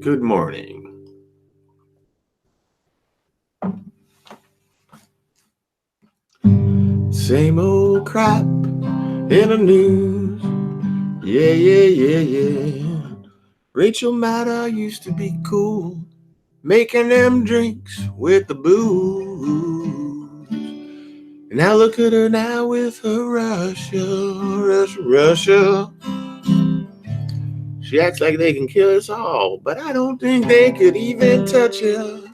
Good morning. Same old crap in the news. Yeah. Rachel Maddow used to be cool, making them drinks with the booze. And now look at her now with her Russia. She acts like they can kill us all, but I don't think they could even touch her.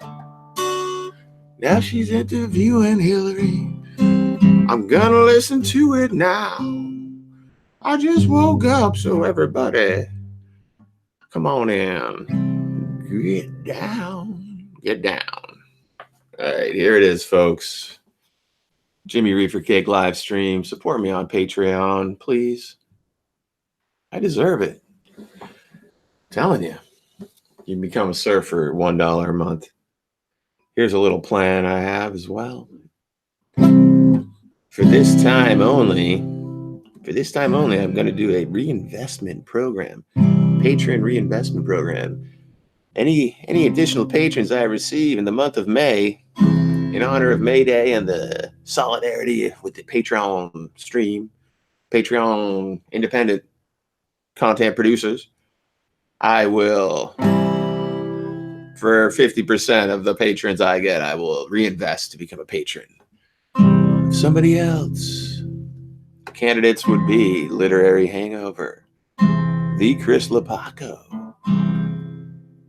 Now she's interviewing Hillary. I'm gonna listen to it now. I just woke up, so everybody, come on in. Get down. Get down. All right, here it is, folks. Jimmy Reefercake live stream. Support me on Patreon, please. I deserve it. I'm telling you. You can become a surfer for $1 a month. Here's a little plan I have as well. For this time only, I'm going to do a reinvestment program, patron reinvestment program. Any additional patrons I receive in the month of May, in honor of May Day and the solidarity with the Patreon stream, Patreon independent content producers, I will, for 50% of the patrons I get, I will reinvest to become a patron. Somebody else. Candidates would be Literary Hangover, the Chris Lapaco,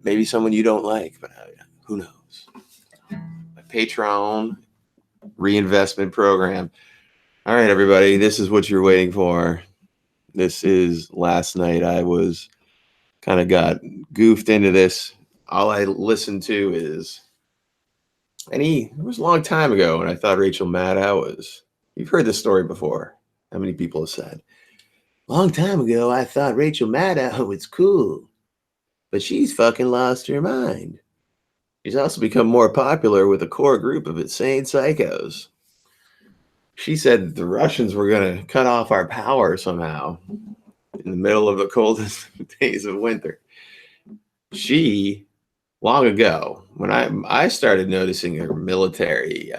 maybe someone you don't like, but who knows? A Patreon reinvestment program. All right, everybody, this is what you're waiting for. This is last night. I was kind of got goofed into this. All I listened to is, it was a long time ago when I thought Rachel Maddow was, you've heard this story before. How many people have said, long time ago, I thought Rachel Maddow was cool, but she's fucking lost her mind. She's also become more popular with a core group of insane psychos. She said the Russians were going to cut off our power somehow in the middle of the coldest days of winter. She, long ago, when I started noticing her military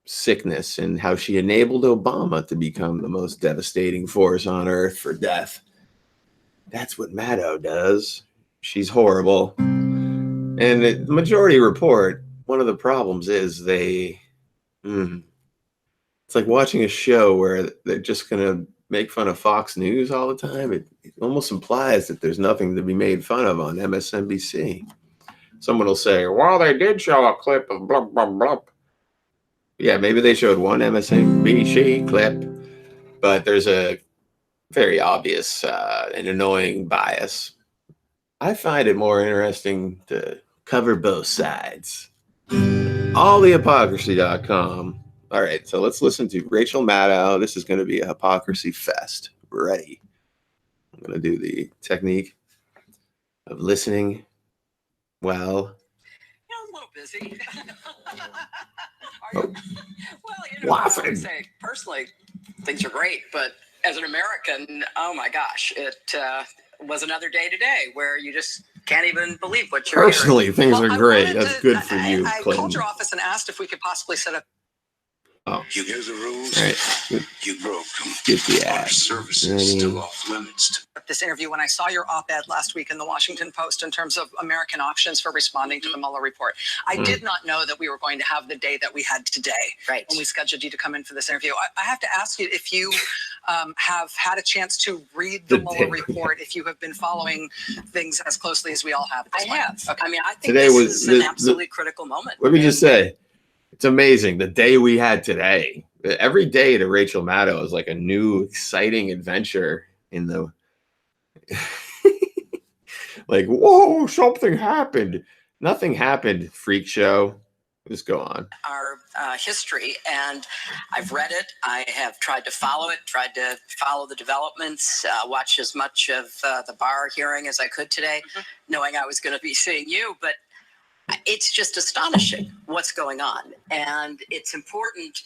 sickness and how she enabled Obama to become the most devastating force on earth for death. That's what Maddow does. She's horrible. And the Majority Report, one of the problems is it's like watching a show where they're just going to make fun of Fox News all the time. It almost implies that there's nothing to be made fun of on MSNBC. Someone will say, well, they did show a clip of blah, blah, blah. Yeah, maybe they showed one MSNBC clip, but there's a very obvious and annoying bias. I find it more interesting to cover both sides. Allthehypocrisy.com. All right, so let's listen to Rachel Maddow. This is going to be a hypocrisy fest. We're ready. I'm going to do the technique of listening well. I'm a little busy. Oh. Well, I would say personally, things are great, but as an American, oh my gosh, it was another day today where you just can't even believe what you're Personally, hearing. things are great. That's good for you, I Clinton. called your office and asked if we could possibly set up. Oh. You knew the rules. All right. You broke them. Get the ad. Our services still off limits. This interview when I saw your op-ed last week in the Washington Post in terms of American options for responding to the Mueller report. I did not know that we were going to have the day that we had today. Right. When we scheduled you to come in for this interview. I have to ask you if you have had a chance to read the Mueller report, if you have been following things as closely as we all have. I have. Okay. I mean, I think Today this was is an absolutely critical moment. Let me just say, it's amazing. The day we had today, every day to Rachel Maddow is like a new, exciting adventure in the, like, whoa, something happened. Nothing happened, freak show. Just go on. Our history, and I've read it. I have tried to follow it, tried to follow the developments, watch as much of the Barr hearing as I could today, knowing I was going to be seeing you, but it's just astonishing what's going on. And it's important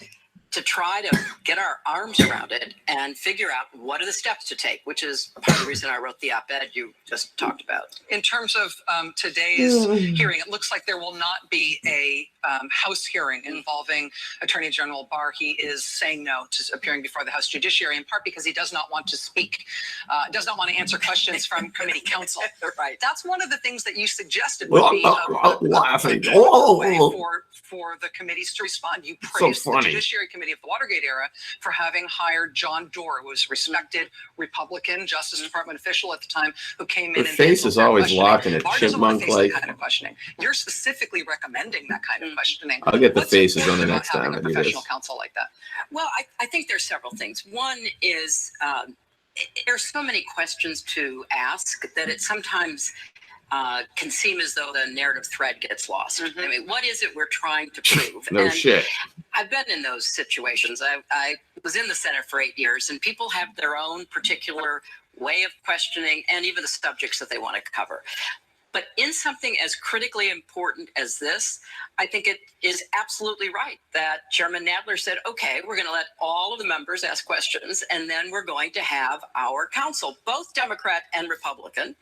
to try to get our arms around it and figure out what are the steps to take, which is part of the reason I wrote the op-ed you just talked about. In terms of today's hearing, it looks like there will not be a House hearing involving Attorney General Barr. He is saying no to appearing before the House Judiciary, in part because he does not want to speak, does not want to answer questions from committee counsel. Right. That's one of the things that you suggested would be laughing for the committees to respond. You praised the Judiciary Committee of the Watergate era for having hired John Doerr, who was a respected Republican Justice Department official at the time, who came in. Her face is always locked in a chipmunk-like. Kind of questioning. You're specifically recommending that kind of questioning. I'll get the faces on the next time I do professional this. counsel like that. Well, I think there's several things. One is there's so many questions to ask that it sometimes can seem as though the narrative thread gets lost. I mean, what is it we're trying to prove? No shit. I've been in those situations. I was in the Senate for 8 years, and people have their own particular way of questioning and even the subjects that they want to cover. But in something as critically important as this, I think it is absolutely right that Chairman Nadler said, okay, we're going to let all of the members ask questions, and then we're going to have our counsel, both Democrat and Republican,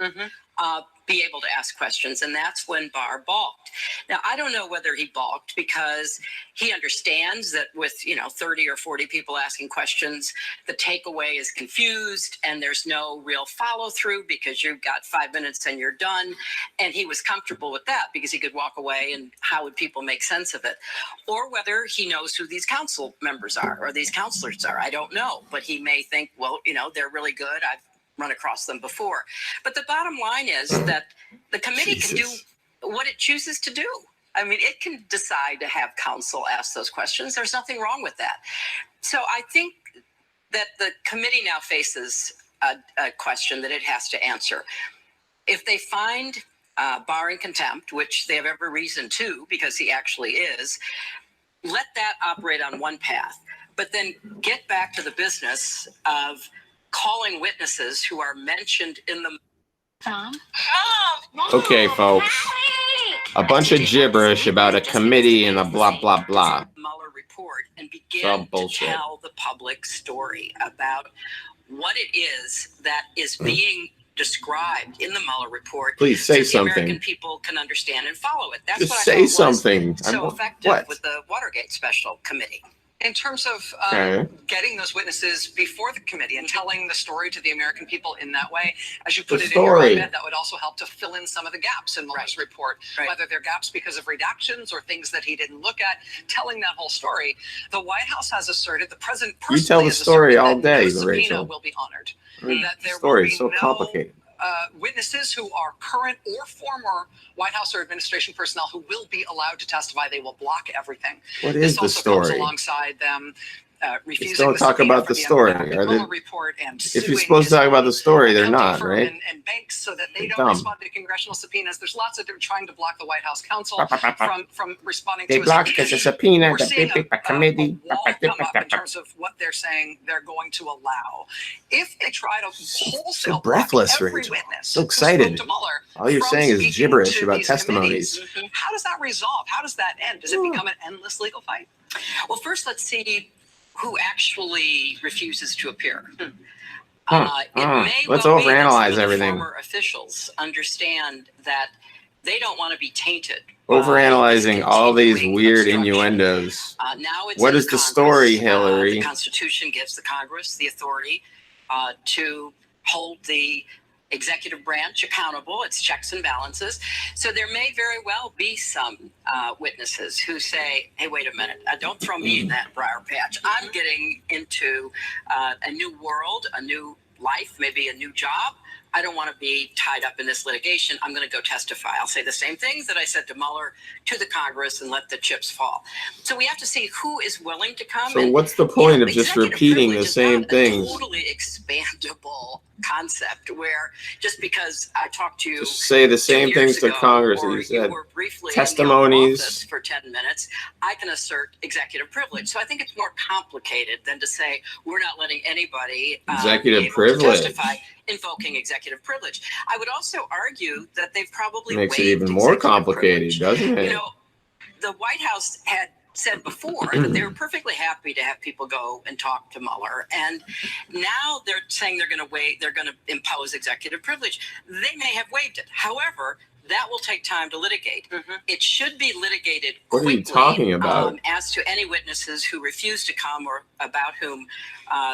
be able to ask questions. And that's when Barr balked. Now, I don't know whether he balked because he understands that with, 30 or 40 people asking questions, the takeaway is confused and there's no real follow through because you've got 5 minutes and you're done. And he was comfortable with that because he could walk away and how would people make sense of it? Or whether he knows who these council members are or these counselors are. I don't know. But he may think, well, they're really good. I've run across them before. But the bottom line is that the committee can do what it chooses to do. I mean, it can decide to have counsel ask those questions. There's nothing wrong with that. So I think that the committee now faces a question that it has to answer. If they find Barr in contempt, which they have every reason to, because he actually is, let that operate on one path, but then get back to the business of calling witnesses who are mentioned in the... Okay, folks. A bunch of gibberish about a committee and a blah, blah, blah. Mueller report and begin to tell the public story about what it is that is being described in the Mueller report. Please say so the something. American people can understand and follow it. That's Just what I say thought something. Was so effective with the Watergate Special Committee. In terms of getting those witnesses before the committee and telling the story to the American people in that way, as you put it in your op-ed, that would also help to fill in some of the gaps in Mueller's report, whether they're gaps because of redactions or things that he didn't look at, telling that whole story. The White House has asserted, the president personally you tell the story all day, no Rachel. will be honored. That there story is so complicated. Witnesses who are current or former White House or administration personnel who will be allowed to testify. They will block everything. What is the story? Comes alongside them refusing don't talk about the story. Report and if you're supposed to talk about the story, they're not, right? And banks so that they don't respond to congressional subpoenas. There's lots of them trying to block the White House counsel from responding to they block because a subpoena. We're seeing a committee come up in terms of what they're saying they're going to allow. If they try to wholesale breathless, every Rachel. witness, So excited. Mueller, all you're saying is gibberish about testimonies. How does that resolve? How does that end? Does it become an endless legal fight? Well, first, let's see who actually refuses to appear. Let's overanalyze everything. Former officials understand that they don't want to be tainted. Overanalyzing all these weird innuendos. Now it's what is the story, Hillary? The Constitution gives the Congress the authority to hold the executive branch accountable. It's checks and balances. So there may very well be some witnesses who say, hey, wait a minute, don't throw me in that briar patch. I'm getting into a new world, a new life, maybe a new job. I don't want to be tied up in this litigation. I'm going to go testify. I'll say the same things that I said to Mueller, to the Congress, and let the chips fall. So we have to see who is willing to come. So what's the point of just repeating the same things? Totally expandable concept where just because I talked to you, just say the same things to Congress that you said. Testimonies for 10 minutes, I can assert executive privilege. So I think it's more complicated than to say we're not letting anybody executive privilege testify, invoking executive privilege. I would also argue that they've probably makes it even more compricated, doesn't it? The White House had said before that they were perfectly happy to have people go and talk to Mueller, and now they're saying they're going to impose executive privilege. They may have waived it. However, that will take time to litigate. It should be litigated quickly. What are you talking about? As to any witnesses who refuse to come or about whom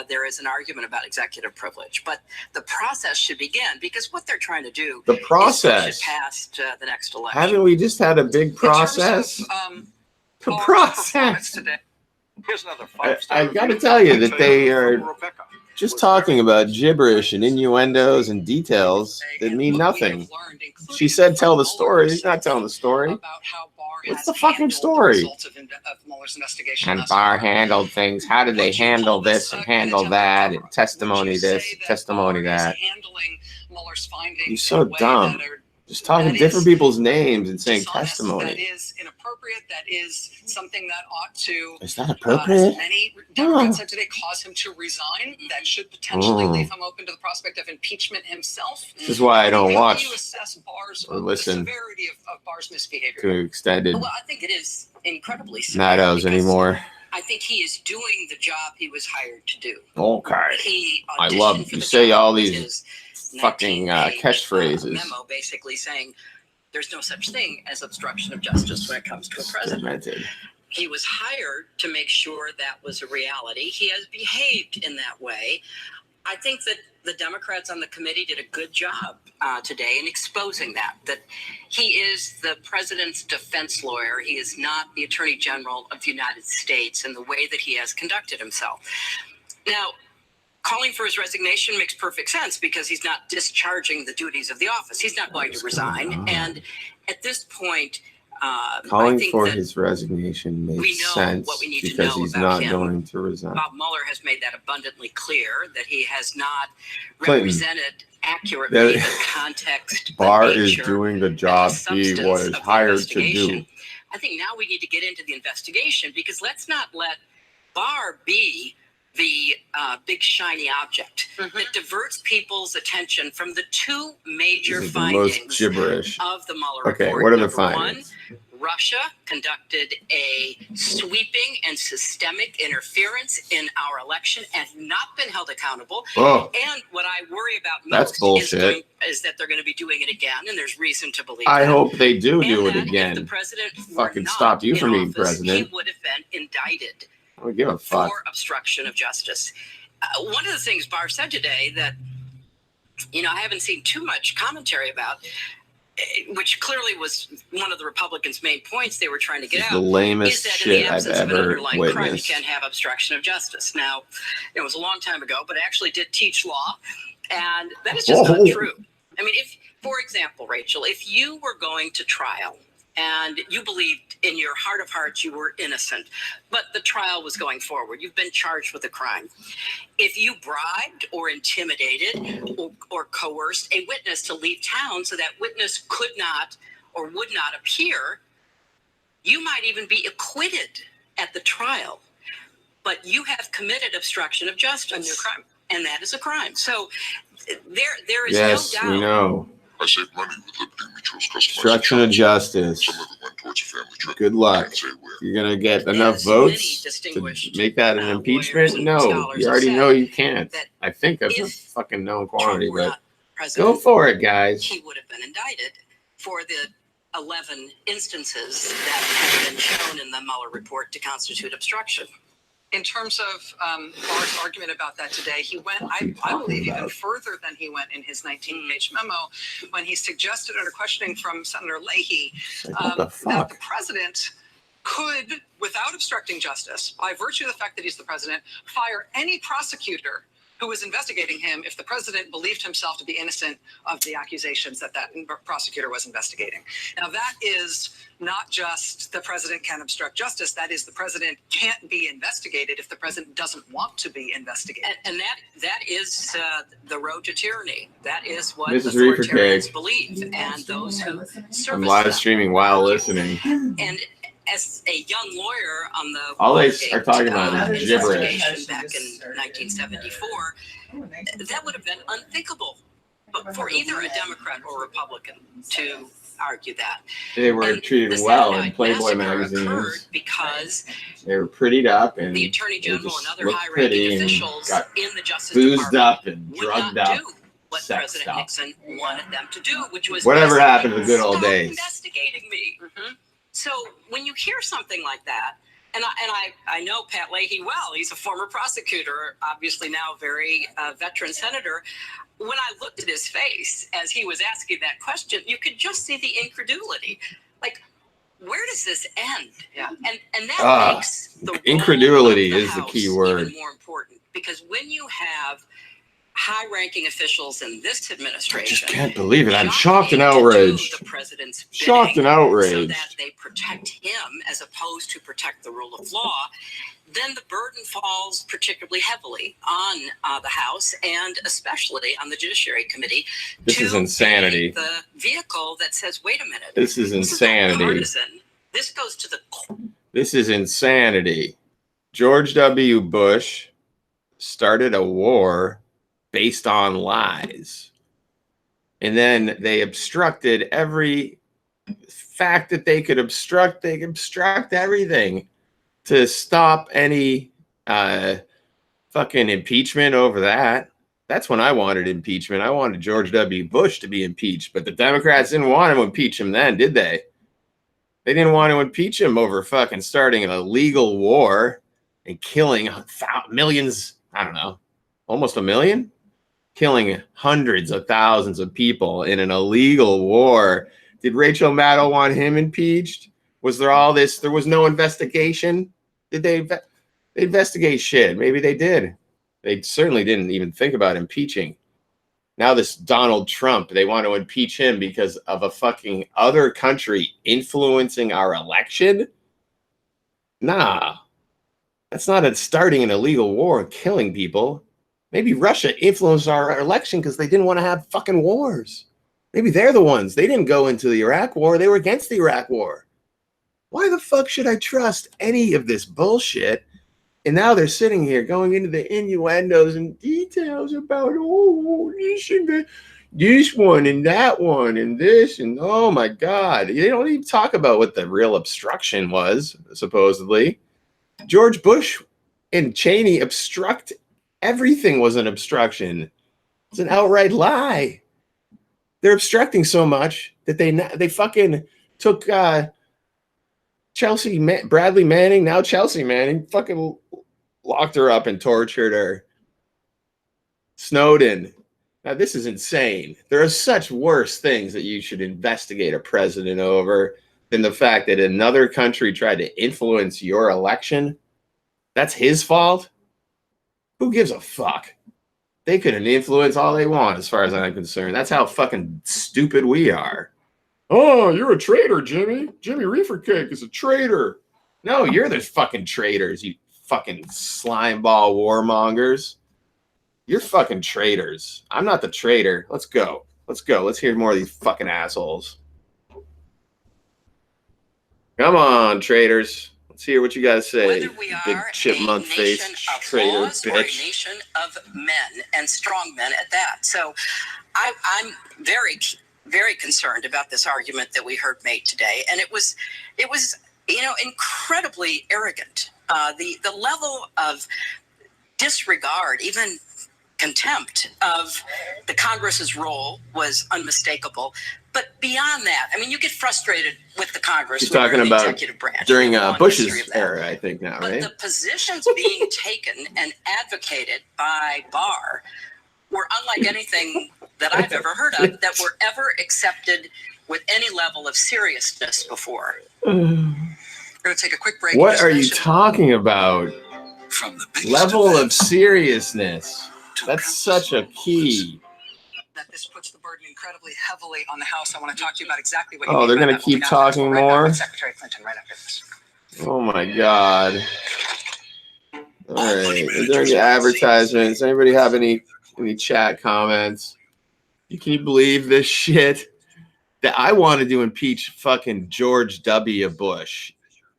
there is an argument about executive privilege. But the process should begin, because what they're trying to do The process is push it past the next election. Haven't we just had a big process? The process. Today. Here's another I got to tell you that they are just talking about gibberish and innuendos and details that mean nothing. She said tell the story. He's not telling the story. What's the fucking story? And Barr handled things. How did they handle this and handle that? And testimony this, testimony that. He's so dumb. Just talking different people's names and saying testimony. That is inappropriate. That is something that ought to. Is that appropriate? Many Democrats said today cause him to resign. That should potentially leave him open to the prospect of impeachment himself. This is why I don't watch you assess Barr's, or listen the severity of Barr's misbehavior. to extended Well, I think it is incredibly severe. Maddows anymore. I think he is doing the job he was hired to do. Okay. I love you say all these fucking catchphrases. Memo basically saying there's no such thing as obstruction of justice when it comes to a president. Demented. He was hired to make sure that was a reality. He has behaved in that way. I think that the Democrats on the committee did a good job today in exposing that he is the president's defense lawyer. He is not the Attorney General of the United States in the way that he has conducted himself. Now, calling for his resignation makes perfect sense because he's not discharging the duties of the office. He's not going to resign. And at this point, calling I think for that his resignation makes we know sense what we need to because know he's about not him. going to resign. Bob Mueller has made that abundantly clear, that he has not Clinton. represented accurately That- the context. Barr the is nature, doing the and job the he substance was of the hired to investigation. do. I think now we need to get into the investigation, because let's not let Barr be the big shiny object that diverts people's attention from the two major This is the most findings gibberish. of the Mueller Okay, report. what are the Number findings? One, Russia conducted a sweeping and systemic interference in our election and not been held accountable. Oh, And what I worry about That's most bullshit. is that they're going to be doing it again, and there's reason to believe I that. hope they do And it that if again. the president were Fucking not stopped you in from being office, president. He would have been indicted I don't give a fuck. for obstruction of justice. One of the things Barr said today that, I haven't seen too much commentary about, which clearly was one of the Republicans' main points they were trying to get This is out, the lamest is that shit in the I've absence of an ever underlying crime, you witnessed. can't have obstruction of justice. Now, it was a long time ago, but I actually did teach law, and that is just not true. I mean, for example, Rachel, if you were going to trial and you believed in your heart of hearts you were innocent, but the trial was going forward, you've been charged with a crime. If you bribed or intimidated or coerced a witness to leave town so that witness could not or would not appear, you might even be acquitted at the trial. But you have committed obstruction of justice. A new crime. And that is a crime. So there is Yes, no doubt. we know. I saved money with Liberty Mutual's customers. Obstruction of justice. Some of it went towards a family trip. Good luck. Can't say where. You're gonna get As enough many votes to distinguished, make that an lawyers impeachment? and No, scholars you have already said know you can't. that I think that's a if fucking known Trump quantity, were but not president, go for it, guys. he would have been indicted for the 11 instances that have been shown in the Mueller report to constitute obstruction. In terms of Barr's argument about that today, he went, I believe, even further than he went in his 19-page memo when he suggested under questioning from Senator Leahy Like, what the that fuck? the president could, without obstructing justice, by virtue of the fact that he's the president, fire any prosecutor who was investigating him if the president believed himself to be innocent of the accusations that prosecutor was investigating. Now, that is not just the president can obstruct justice. That is, the president can't be investigated if the president doesn't want to be investigated. And that is the road to tyranny. That is what This is authoritarians Reefercake. believe, and those who I'm service live them. streaming while listening. And as a young lawyer on the All they Watergate, are talking about is gibberish. investigation back in 1974, that would have been unthinkable. But for either a Democrat or Republican to argue that. They were And treated the well Saturday in Night Playboy Massacre occurred magazines. because They were prettied up and the Attorney they General just and other looked high-ranking pretty and officials got in the Justice boozed Department up and would drugged not up. do what Sex President stuff. Nixon wanted them to do, which was Whatever basically, happened to the good old stop days? investigating me. So when you hear something like that, and I know Pat Leahy well, he's a former prosecutor, obviously now very veteran senator. When I looked at his face as he was asking that question, you could just see the incredulity. Like, where does this end? Yeah. And that makes the incredulity is the House key word. even more important, because when you have high-ranking officials in this administration, I just can't believe it. I'm not shocked and able to do outraged. the president's Shocked and bidding so outraged. that they protect him as opposed to protect the rule of law, then the burden falls particularly heavily on the House and especially on the Judiciary Committee. This is insanity. The vehicle that says, wait a minute. This is insanity. This is not partisan. This goes to the core. This is insanity. George W. Bush started a war based on lies. And then they obstructed every fact that they could obstruct. They obstruct everything to stop any fucking impeachment over that. That's when I wanted impeachment. I wanted George W. Bush to be impeached, but the Democrats didn't want to impeach him then, did they? They didn't want to impeach him over fucking starting an illegal war and killing millions, I don't know, almost a million? Killing hundreds of thousands of people in an illegal war. Did Rachel Maddow want him impeached? Was there all this? There was no investigation? Did they investigate shit? Maybe they did. They certainly didn't even think about impeaching. Now this Donald Trump, they want to impeach him because of a fucking other country influencing our election? Nah. That's not starting an illegal war and killing people. Maybe Russia influenced our election because they didn't want to have fucking wars. Maybe they're the ones. They didn't go into the Iraq war. They were against the Iraq war. Why the fuck should I trust any of this bullshit? And now they're sitting here going into the innuendos and details about, oh, this one and that one and this. And oh my God. They don't even talk about what the real obstruction was, supposedly. George Bush and Cheney obstruct. Everything was an obstruction. It's an outright lie. They're obstructing so much that they fucking took Bradley Manning, now Chelsea Manning, fucking locked her up and tortured her. Snowden. Now this is insane. There are such worse things that you should investigate a president over than the fact that another country tried to influence your election. That's his fault. Who gives a fuck? They can influence all they want as far as I'm concerned. That's how fucking stupid we are. Oh, you're a traitor, Jimmy. Jimmy Reefercake is a traitor. No, you're the fucking traitors, you fucking slimeball warmongers. You're fucking traitors. I'm not the traitor. Let's go. Let's go. Let's hear more of these fucking assholes. Come on, traitors. Let's hear what you guys say. Whether we Big are chipmunk a face nation of traitor laws or a bitch. nation of men and strong men at that. So I'm very, very concerned about this argument that we heard made today. And it was incredibly arrogant. The level of disregard, even contempt of the Congress's role was unmistakable. But beyond that, I mean, you get frustrated with the Congress. You're talking the about executive branch during Bush's era, I think now, but right? the positions being taken and advocated by Barr were unlike anything that I've ever heard of that were ever accepted with any level of seriousness before. We're going to take a quick break. What are you talking about? From the Level of seriousness. That's such a key. That this puts the burden incredibly heavily on the House. I want to talk to you about exactly what. Oh, they're going to keep talking more? Secretary Clinton right after this. Oh my God. All right. Is there any advertisements? Anybody have any chat comments? Can you believe this shit? That I wanted to impeach fucking George W. Bush.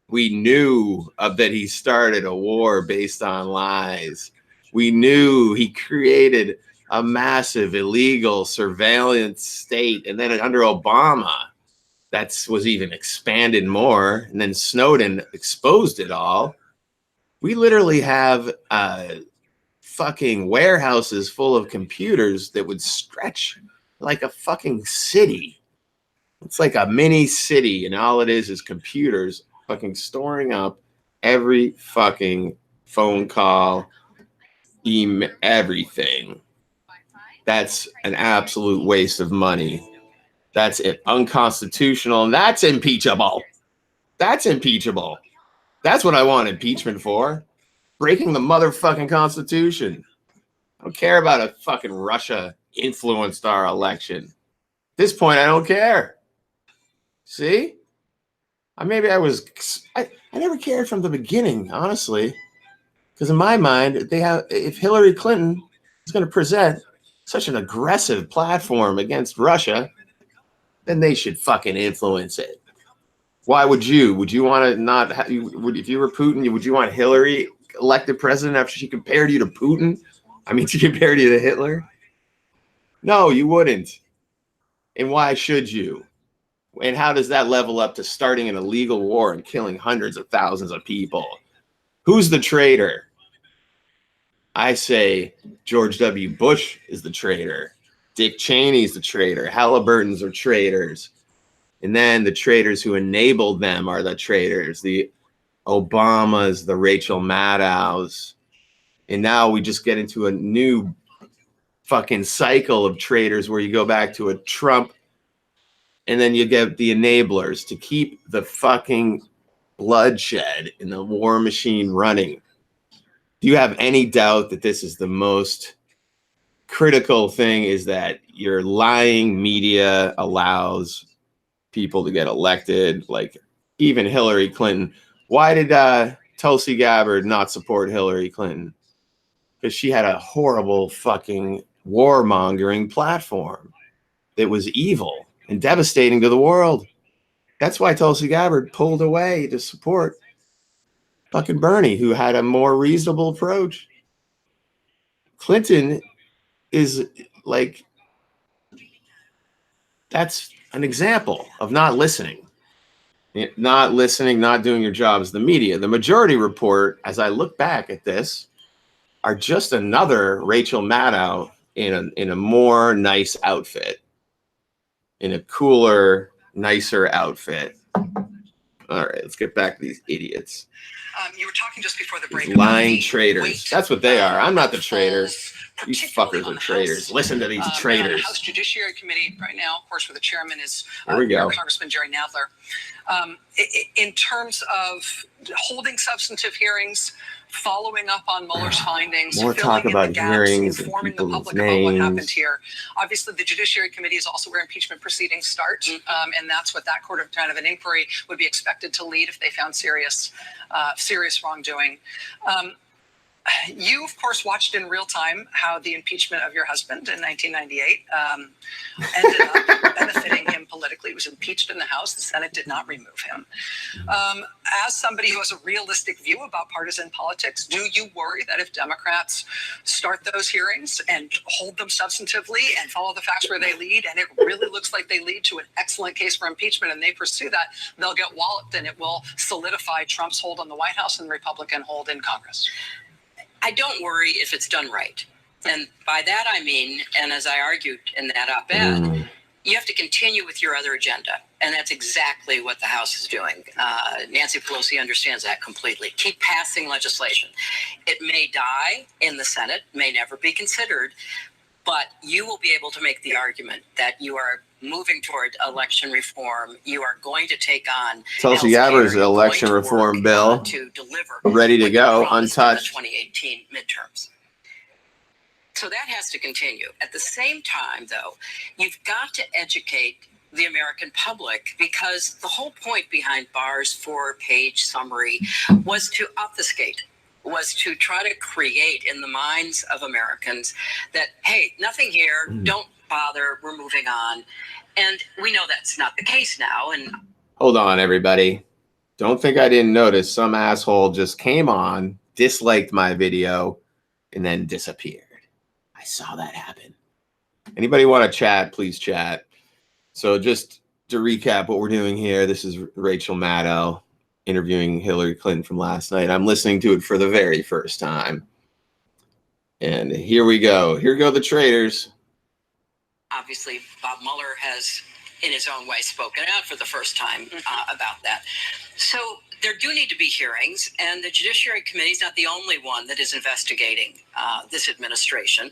We knew that he started a war based on lies. We knew he created a massive illegal surveillance state. And then under Obama, that was even expanded more, and then Snowden exposed it all. We literally have fucking warehouses full of computers that would stretch like a fucking city. It's like a mini city, and all it is computers fucking storing up every fucking phone call, email, everything. That's an absolute waste of money. That's unconstitutional, and that's impeachable. That's impeachable. That's what I want impeachment for. Breaking the motherfucking Constitution. I don't care about a fucking Russia influenced our election. At this point, I don't care. See? I never cared from the beginning, honestly. Because in my mind, if Hillary Clinton is going to present such an aggressive platform against Russia, then they should fucking influence it. Why would you? Would you want to not? If you were Putin, would you want Hillary elected president after she compared you to Putin? I mean, she compared you to Hitler? No, you wouldn't. And why should you? And how does that level up to starting an illegal war and killing hundreds of thousands of people? Who's the traitor? I say George W. Bush is the traitor. Dick Cheney's the traitor. Halliburton's are traitors. And then the traitors who enabled them are the traitors. The Obamas, the Rachel Maddows. And now we just get into a new fucking cycle of traitors where you go back to a Trump, and then you get the enablers to keep the fucking bloodshed in the war machine running. Do you have any doubt that this is the most critical thing, is that your lying media allows people to get elected? Like even Hillary Clinton. Why did Tulsi Gabbard not support Hillary Clinton? Because she had a horrible fucking warmongering platform that was evil and devastating to the world. That's why Tulsi Gabbard pulled away to support fucking Bernie, who had a more reasonable approach. Clinton is like, that's an example of not listening. Not listening, not doing your job as the media. The Majority Report, as I look back at this, are just another Rachel Maddow in a more nice outfit, in a cooler, nicer outfit. All right, let's get back to these idiots. You were talking just before the break. These lying traitors. That's what they are. I'm not the traitor. These fuckers are traitors. Listen to these traitors. The House Judiciary Committee right now, of course, where the chairman is Congressman Jerry Nadler. In terms of holding substantive hearings, following up on Mueller's findings, more talk about gaps, hearings, informing the public names. about what happened here. Obviously, the Judiciary Committee is also where impeachment proceedings start, and that's what that kind of an inquiry would be expected to lead if they found serious wrongdoing. You, of course, watched in real time how the impeachment of your husband in 1998 ended up benefiting him politically. He was impeached in the House. The Senate did not remove him. As somebody who has a realistic view about partisan politics, do you worry that if Democrats start those hearings and hold them substantively and follow the facts where they lead, and it really looks like they lead to an excellent case for impeachment and they pursue that, they'll get walloped and it will solidify Trump's hold on the White House and the Republican hold in Congress? I don't worry if it's done right. And by that I mean, and as I argued in that op-ed, you have to continue with your other agenda. And that's exactly what the House is doing. Nancy Pelosi understands that completely. Keep passing legislation. It may die in the Senate, may never be considered, but you will be able to make the argument that you are moving toward election reform. You are going to take on Tulsi Gabbard's election reform bill to deliver, ready to go, untouched. 2018 midterms. So that has to continue. At the same time, though, you've got to educate the American public, because the whole point behind Barr's 4-page summary was to obfuscate, was to try to create in the minds of Americans that, hey, nothing here, don't bother, we're moving on. And we know that's not the case now. And hold on, everybody. Don't think I didn't notice. Some asshole just came on, disliked my video, and then disappeared. I saw that happen. Anybody want to chat, please chat. So just to recap what we're doing here, this is Rachel Maddow interviewing Hillary Clinton from last night. I'm listening to it for the very first time. And here we go. Here go the traitors. Obviously, Bob Mueller has, in his own way, spoken out for the first time about that. So there do need to be hearings, and the Judiciary Committee is not the only one that is investigating this administration.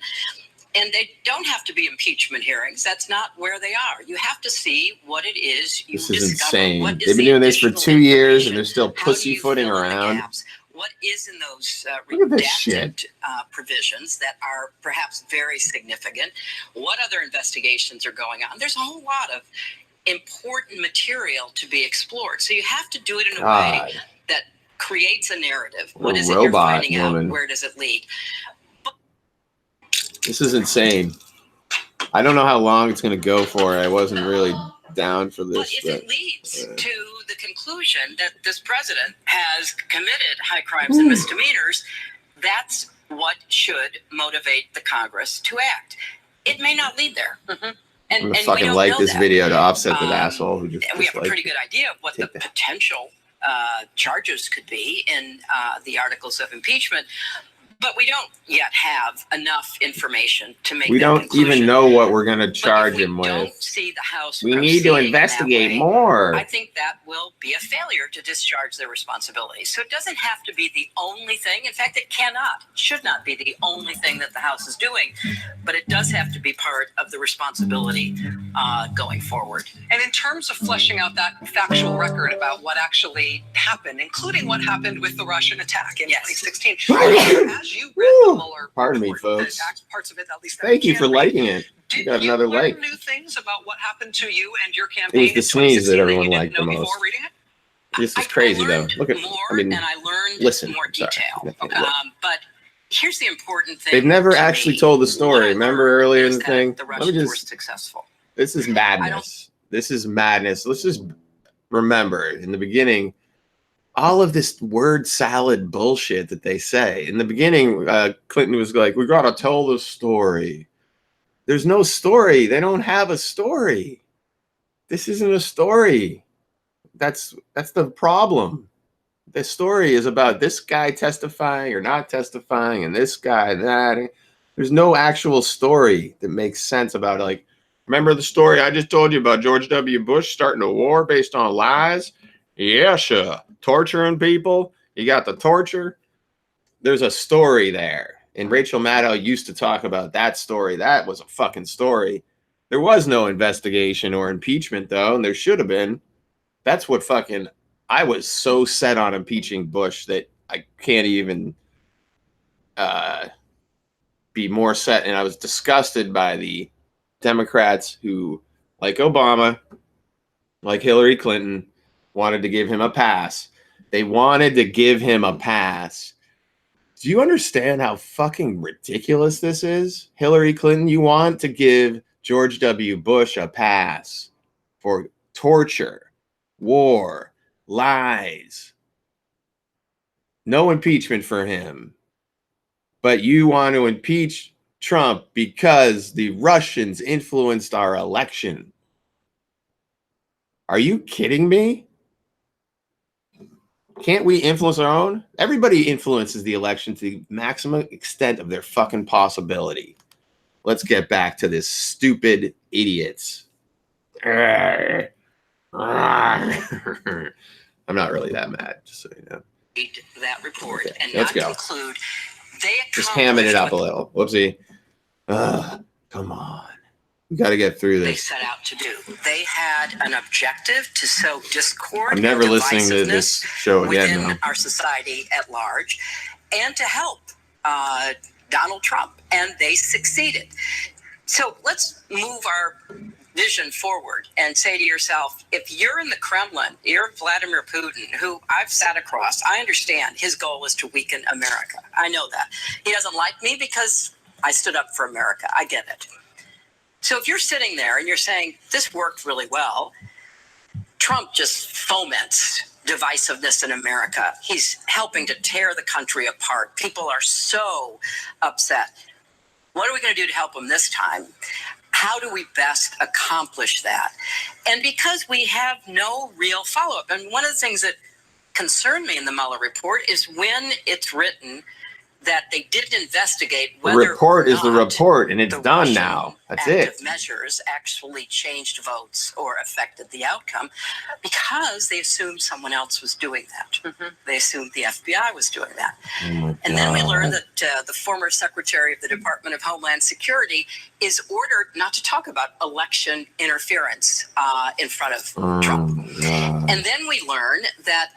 And they don't have to be impeachment hearings. That's not where they are. You have to see what it is you discover. This is insane. What is They've been the doing this for additional 2 years, and information? they're still How do you pussyfooting fill in the around. gaps? What is in those Look at this redacted shit. provisions that are perhaps very significant? What other investigations are going on? There's a whole lot of important material to be explored. So you have to do it in a way that creates a narrative. What is it you're finding out? Where does it lead? This is insane. I don't know how long it's going to go for. I wasn't really down for this. But if it leads to the conclusion that this president has committed high crimes and misdemeanors, that's what should motivate the Congress to act. It may not lead there. I'm going to fucking like this video to offset that asshole who just we have a pretty good idea of what the potential charges could be in the articles of impeachment. But we don't yet have enough information to make. We don't even know what we're going to charge him with. Don't see the House. We need to investigate more. I think that will be a failure to discharge their responsibilities. So it doesn't have to be the only thing. In fact, it cannot, should not be the only thing that the House is doing. But it does have to be part of the responsibility going forward. And in terms of fleshing out that factual record about what actually happened, including what happened with the Russian attack in 2016, as you read the Mueller Pardon me, report, folks. Parts of it, at least Thank you for liking it. You got another like. Did you learn new things about what happened to you and your campaign? It was the sneeze that everyone you liked the didn't know most. before reading it? This is crazy, though. Look at, I learned listen, more detail. sorry. But here's the important thing. They've never to actually me. told the story. What I Remember learned earlier in is the that thing? The Let me Russians were just. successful. This is madness. This is madness. Let's just remember in the beginning, all of this word salad bullshit that they say. In the beginning, Clinton was like, we got to tell the story. There's no story. They don't have a story. This isn't a story. That's the problem. The story is about this guy testifying or not testifying and this guy, that. There's no actual story that makes sense about it. Like, remember the story I just told you about George W. Bush starting a war based on lies? Yeah, sure. Torturing people. You got the torture. There's a story there. And Rachel Maddow used to talk about that story. That was a fucking story. There was no investigation or impeachment, though, and there should have been. That's what fucking... I was so set on impeaching Bush that I can't even be more set. And I was disgusted by the Democrats who, like Obama, like Hillary Clinton, wanted to give him a pass. They wanted to give him a pass. Do you understand how fucking ridiculous this is? Hillary Clinton, you want to give George W. Bush a pass for torture, war, lies. No impeachment for him. But you want to impeach Trump because the Russians influenced our election. Are you kidding me? Can't we influence our own? Everybody influences the election to the maximum extent of their fucking possibility. Let's get back to this stupid idiots. I'm not really that mad, just so you know. That report and let's not go. Conclude they just hamming it up a little. Whoopsie. Come on. We got to get through this. They set out to do. They had an objective to sow discord. I'm never listening to this show again. Within our society at large, and to help Donald Trump, and they succeeded. So let's move our vision forward and say to yourself, if you're in the Kremlin, you're Vladimir Putin, who I've sat across. I understand his goal is to weaken America. I know that. He doesn't like me because I stood up for America. I get it. So if you're sitting there and you're saying, this worked really well, Trump just foments divisiveness in America. He's helping to tear the country apart. People are so upset. What are we going to do to help him this time? how do we best accomplish that? And because we have no real follow-up, and one of the things that concerned me in the Mueller report is when it's written that they didn't investigate whether the report or is the not report, and it's the done Russian now. That's active it. measures actually changed votes or affected the outcome, because they assumed someone else was doing that. They assumed the FBI was doing that. Oh my And then we God. learned that the former Secretary of the Department of Homeland Security is ordered not to talk about election interference in front of Trump. God. And then we learn that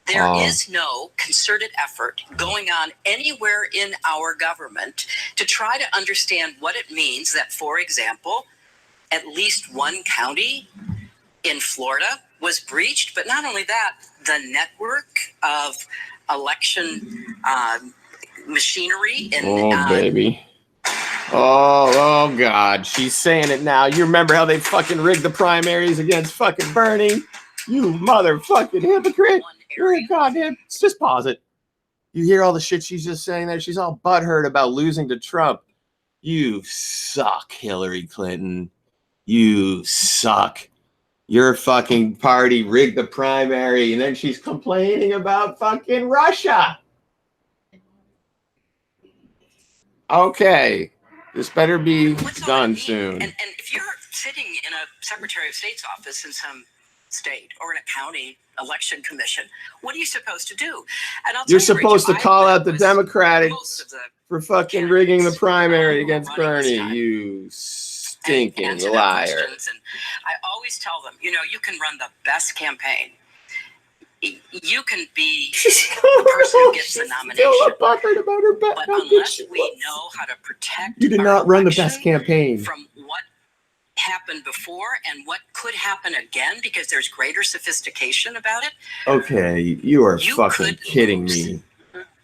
there is no concerted effort going on anywhere in our government to try to understand what it means that, for example, at least one county in Florida was breached. But not only that, the network of election machinery and baby. Oh God, she's saying it now. You remember how they fucking rigged the primaries against fucking Bernie? You motherfucking hypocrite. You're a goddamn. Just pause it. You hear all the shit she's just saying there? She's all butthurt about losing to Trump. You suck, Hillary Clinton. You suck. Your fucking party rigged the primary, and then she's complaining about fucking Russia. Okay. This better be done soon. And if you're sitting in a Secretary of State's office in some state or in a county election commission, what are you supposed to do? And You're supposed to call out the Democrats for fucking rigging the primary against Bernie. You stinking liar. And I always tell them, you can run the best campaign. You can be the person who gets the nomination. About her but unless we know how to protect you did not run the best campaign from what happened before and what could happen again, because there's greater sophistication about it. Okay, you are fucking kidding me.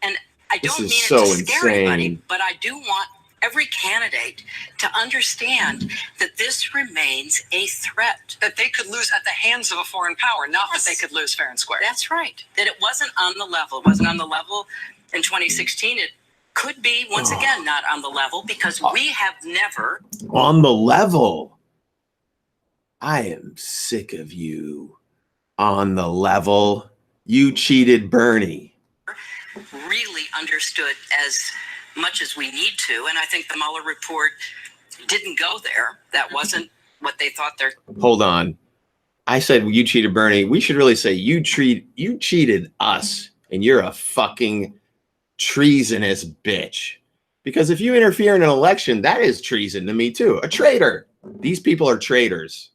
And I don't mean so it to scare anybody, insane. but I do want every candidate to understand that this remains a threat. That they could lose at the hands of a foreign power, not that they could lose fair and square. That's right. That it wasn't on the level. It wasn't on the level in 2016. It could be, once again, not on the level, because we have never... On the level. I am sick of you. On the level. You cheated Bernie. Really understood as much as we need to, and I think the Mueller report didn't go there. That wasn't what they thought they're... Hold on. I said you cheated Bernie. We should really say you cheated us, and you're a fucking treasonous bitch. Because if you interfere in an election, that is treason to me too. A traitor. These people are traitors.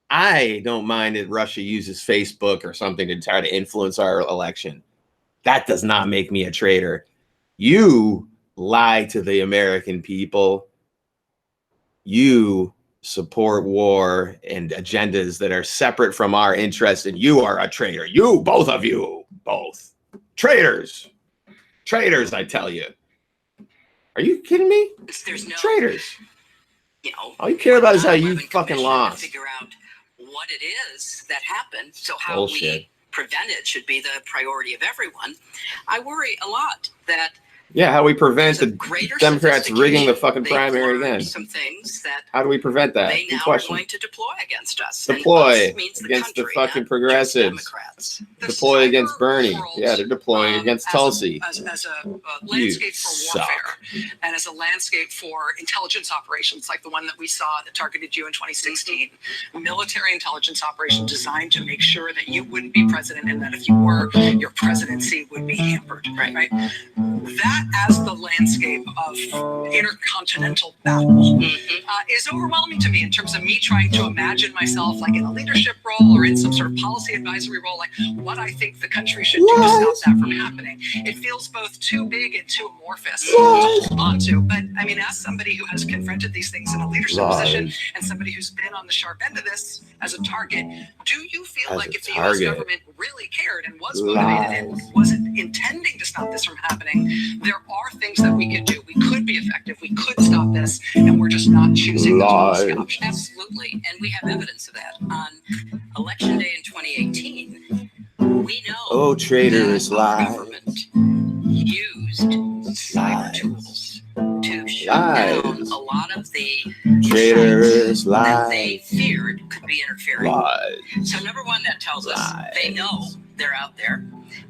I don't mind that Russia uses Facebook or something to try to influence our election. That does not make me a traitor. You lie to the American people. You support war and agendas that are separate from our interests, and you are a traitor. You, both of you, both. Traitors. Traitors, I tell you. Are you kidding me? There's no... Traitors. All you you care about is how you fucking lost. Figure out what it is that happened, so how we prevent it should be the priority of everyone. I worry a lot that how we prevent the Democrats rigging the fucking primary again. Some things that how do we prevent that? they now are going to deploy against us. Deploy means against the country, fucking not progressives. just Democrats. Deploy against Bernie. Yeah, they're deploying against Tulsi. As a landscape for warfare and as a landscape for intelligence operations like the one that we saw that targeted you in 2016. A military intelligence operation designed to make sure that you wouldn't be president, and that if you were, your presidency would be hampered. Right? That as the landscape of intercontinental battle is overwhelming to me in terms of me trying to imagine myself like in a leadership role or in some sort of policy advisory role, like what I think the country should do to stop that from happening. It feels both too big and too amorphous to hold on to. But I mean, as somebody who has confronted these things in a leadership position and somebody who's been on the sharp end of this as a target, do you feel like if the U.S. government really cared and was motivated and was intending to stop this from happening, there are things that we could do. We could be effective. We could stop this, and we're just not choosing the option. Absolutely, and we have evidence of that. On Election Day in 2018, we know traitorous lies. Government used cyber tools to shut down a lot of the traitorous that they lies. feared could be interfering. Lies. So number one, that tells us they know Lies. they're out there.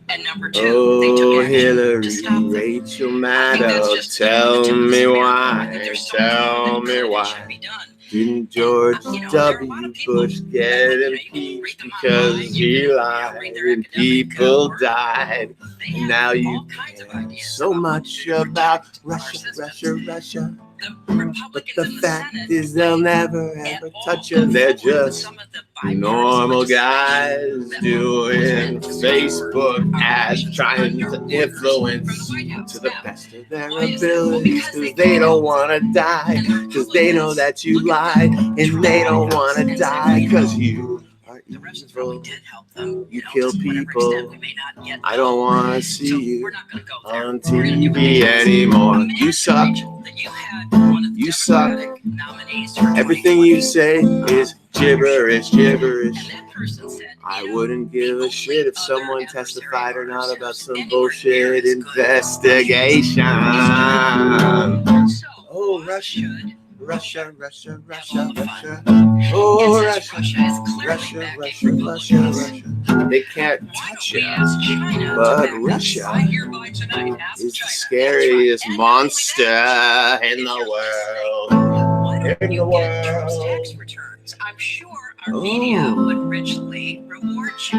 And number two, they took Oh, action Hillary, to stop them. Rachel I think that's Maddow, just tell the tip of me the why, spear. There's so tell much me more that why. should be done. Didn't George You know, there are a lot W. of people Bush that, get you can impeached read them because online, he you can, lied read their and academic people work. died? They And have now you all kinds of care ideas so about what much to do to about protect our Russia, systems. Russia. The But Republicans the in the fact Senate is they'll never at ever all touch go you. They're forward with just some of the bipartisan normal legislation guys that doing was meant to Facebook our ads, relations trying with to our borders influence from the White House. to the Now, best of their why is that? Well, abilities, because because they they don't can't. want to die, And the because they know Republicans that you look at lie, them, and try they to don't help want to and say, die, well, you because know, you are the Russians probably evil. did help them. You know, kill to whatever people. extent we may not yet I don't know. want to So see we're you not going to go there. on We're gonna do what TV they tell us. anymore. Imagine, You suck. Rachel, that you had one of the You suck. Democratic nominees for Everything you 2020 say is gibberish, gibberish. and that person said, I you know, wouldn't give the a shit only if someone other testified or adversary of not ours about who's some anywhere near bullshit as good investigation. So, Oh, why Russia, should Russia, Russia, have Russia, all the Russia. fun? Oh, And since Russia, Russia is clearly Russia, backing Russia, Russia, Republicans, Russia. They can't why touch don't we you. ask China But to back Russia us? I hereby tonight ask is the China. scariest That's right. And not only monster that, in if the you're world. why don't In you the get Trump's world. tax returns? I'm sure our media would richly reward you.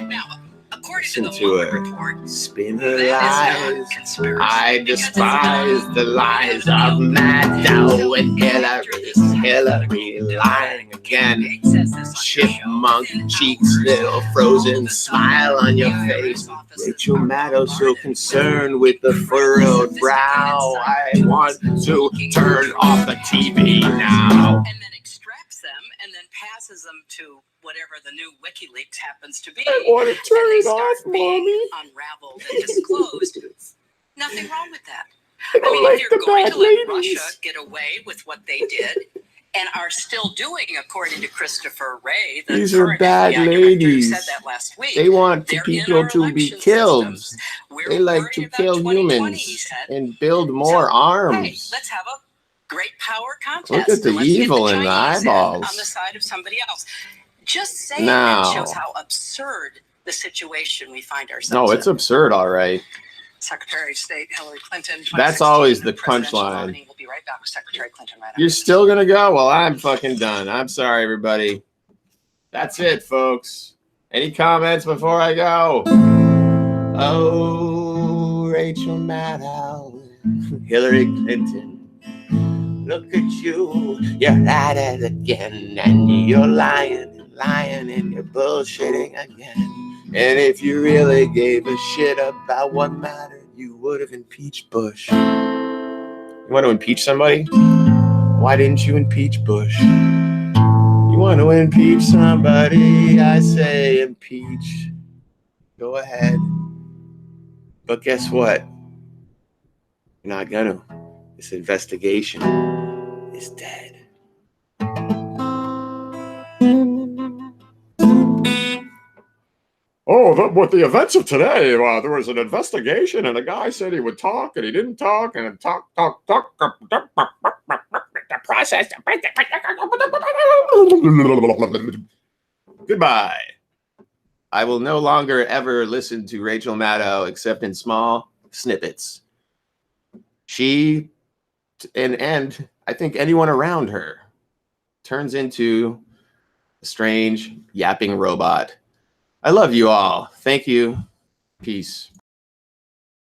Now, according to Listen the to Mueller her. report, Spin her that is not lies. conspiracy. I because it's despise done the lies without of a Maddow and after Hillary. this Hillary lying again. Kate says this on your show, Chipmunk within cheeks, hours, little all frozen of a smile sudden, on your the IRS face. offices Rachel are Maddow so bombarded concerned with the furrowed brow. I want to turn off the TV now. and then extracts them and then passes them to whatever the new WikiLeaks happens to be. I want to turn and they it start off, being Mommy. unraveled and disclosed. Nothing wrong with that. I don't like if the you're going bad to let ladies. Russia get away with what they did and are still doing, according to Christopher Wray, the These are current bad FBI director who ladies. said that last week. They want They're in people our to be election killed. systems. We're They like worried to about kill 2020, he humans said. and build more Hey, arms. let's have a great power contest. Look at the and let's get evil the in the Chinese eyeballs. on the side of somebody else. Just saying No. that shows how absurd the situation we find ourselves No, it's in. absurd, all right. Secretary of State Hillary Clinton. That's always the presidential punchline. nominee. We'll be right back with Secretary Clinton right after You're this. still gonna go? Well, I'm fucking done. I'm sorry, everybody. That's it, folks. Any comments before I go? Oh, Rachel Maddow, Hillary Clinton. Look at you. You're at it again. And you're lying and lying and you're bullshitting again. And if you really gave a shit about what mattered, you would have impeached Bush. You want to impeach somebody? Why didn't you impeach Bush? You want to impeach somebody? I say impeach. Go ahead. But guess what? You're not gonna. This investigation is dead. Oh, with the events of today, there was an investigation, and a guy said he would talk, and he didn't talk, and talk. The process. Goodbye. I will no longer ever listen to Rachel Maddow except in small snippets. She and I think anyone around her turns into a strange yapping robot. I love you all. Thank you. Peace.